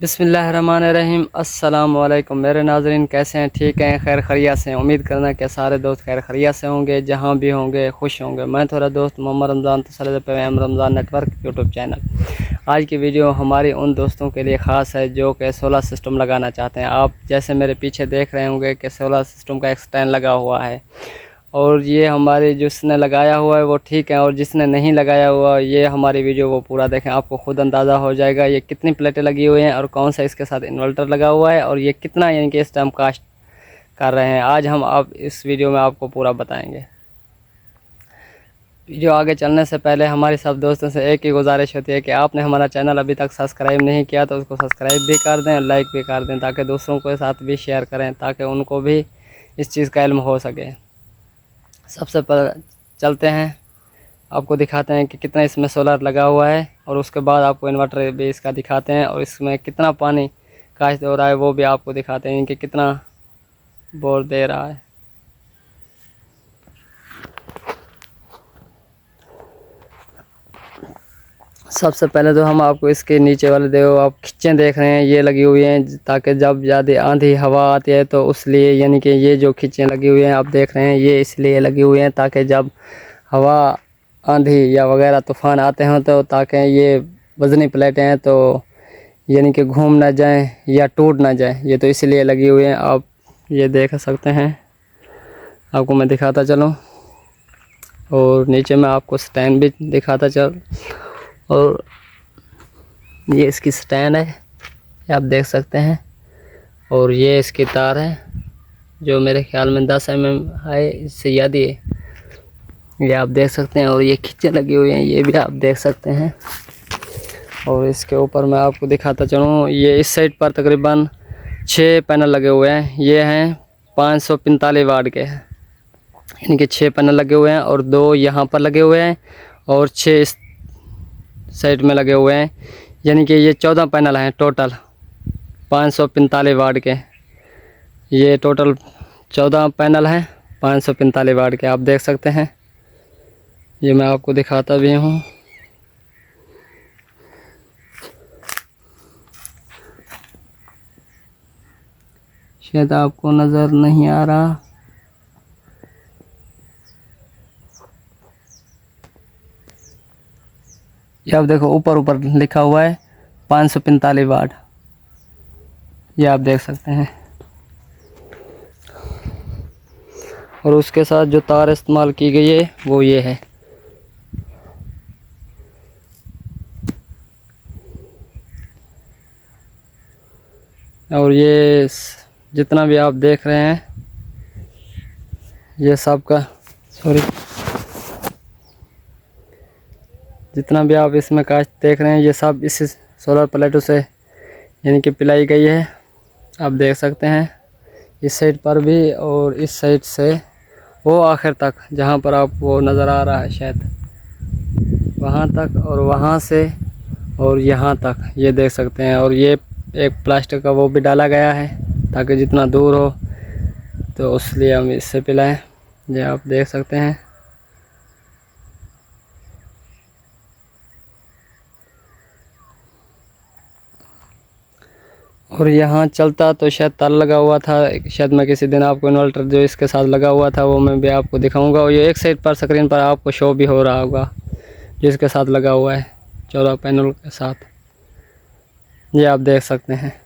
बिस्मिल्लाहिर्रहमानिर्रहीम। अस्सलाम वालेकुम मेरे नाज़रीन, कैसे हैं? ठीक हैं, खैर खैरियत से हैं। उम्मीद करना कि सारे दोस्त खैर खैरियत से होंगे, जहां भी होंगे खुश होंगे। मैं थोड़ा दोस्त मोहम्मद रमज़ान तसल्लुत पैगाम रमज़ान नेटवर्क यूट्यूब चैनल। आज की वीडियो हमारी उन दोस्तों के लिए ख़ास है जो कि सोलर सिस्टम लगाना चाहते हैं। आप जैसे मेरे पीछे देख रहे होंगे कि सोलर सिस्टम का एक स्टैंड लगा हुआ है, और ये हमारे जिसने लगाया हुआ है वो ठीक है, और जिसने नहीं लगाया हुआ ये हमारी वीडियो वो पूरा देखें, आपको खुद अंदाज़ा हो जाएगा ये कितनी प्लेटें लगी हुई हैं और कौन सा इसके साथ इन्वर्टर लगा हुआ है और ये कितना यानी कि इस टाइम कास्ट कर रहे हैं। आज हम आप इस वीडियो में आपको पूरा बताएंगे। वीडियो आगे चलने से पहले हमारी सब दोस्तों से एक ही गुजारिश होती है कि आपने हमारा चैनल अभी तक सब्सक्राइब नहीं किया तो उसको सब्सक्राइब भी कर दें और लाइक भी कर दें, ताकि दूसरों के साथ भी शेयर करें, ताकि उनको भी इस चीज़ का इल्म हो सके। सबसे पहले चलते हैं, आपको दिखाते हैं कि कितना इसमें सोलर लगा हुआ है, और उसके बाद आपको इन्वर्टर भी इसका दिखाते हैं, और इसमें कितना पानी काश हो रहा है वो भी आपको दिखाते हैं कि कितना बोर दे रहा है। सबसे पहले तो हम आपको इसके नीचे वाले देखो, आप खिच्चें देख रहे हैं, ये लगी हुई हैं ताकि जब ज़्यादा आंधी हवा आती है तो उस लिए, यानी कि ये जो खिच्चें लगी हुई हैं आप देख रहे हैं, ये इसलिए लगी हुई हैं ताकि जब हवा आंधी या वगैरह तूफ़ान आते हैं तो ताकि ये वज़नी प्लेटें हैं तो यानी कि घूम ना जाएं या टूट ना जाएं, ये तो इसलिए लगी हुई हैं। आप ये देख सकते हैं, आपको मैं दिखाता चलूँ, और नीचे में आपको स्टैंड भी दिखाता चल, और ये इसकी स्टैंड है, ये आप देख सकते हैं, और ये इसकी तार है जो मेरे ख्याल में 10 mm है, इससे ज़्यादा है, ये आप देख सकते हैं, और ये खिच्चे लगी हुई हैं, ये भी आप देख सकते हैं। और इसके ऊपर मैं आपको दिखाता चलूँ, ये इस साइड पर तकरीबन 6 पैनल लगे हुए हैं, ये हैं 545 वाट के हैं, इनके 6 पैनल लगे हुए हैं, और 2 यहाँ पर लगे हुए हैं और 6 इस साइड में लगे हुए हैं, यानी कि ये 14 पैनल हैं टोटल 545 वाट के। ये टोटल 14 पैनल हैं 545 वाट के, आप देख सकते हैं। ये मैं आपको दिखाता भी हूँ, शायद आपको नज़र नहीं आ रहा। ये आप देखो ऊपर ऊपर लिखा हुआ है 545 वाट, ये आप देख सकते हैं। और उसके साथ जो तार इस्तेमाल की गई है वो ये है, और ये जितना भी आप देख रहे हैं ये सब का जितना भी आप इसमें कास्ट देख रहे हैं ये सब इस सोलर प्लेटों से यानी कि पिलाई गई है, आप देख सकते हैं। इस साइड पर भी और इस साइड से वो आखिर तक जहाँ पर आपको नज़र आ रहा है शायद वहाँ तक, और वहाँ से और यहाँ तक ये देख सकते हैं। और ये एक प्लास्टिक का वो भी डाला गया है ताकि जितना दूर हो तो उसलिए हम इससे पिलाएं, ये आप देख सकते हैं। और यहाँ चलता तो शायद तार लगा हुआ था, शायद मैं किसी दिन आपको इन्वर्टर जो इसके साथ लगा हुआ था वो मैं भी आपको दिखाऊंगा। और ये एक साइड पर स्क्रीन पर आपको शो भी हो रहा होगा जिसके साथ लगा हुआ है 14 पैनल के साथ, ये आप देख सकते हैं।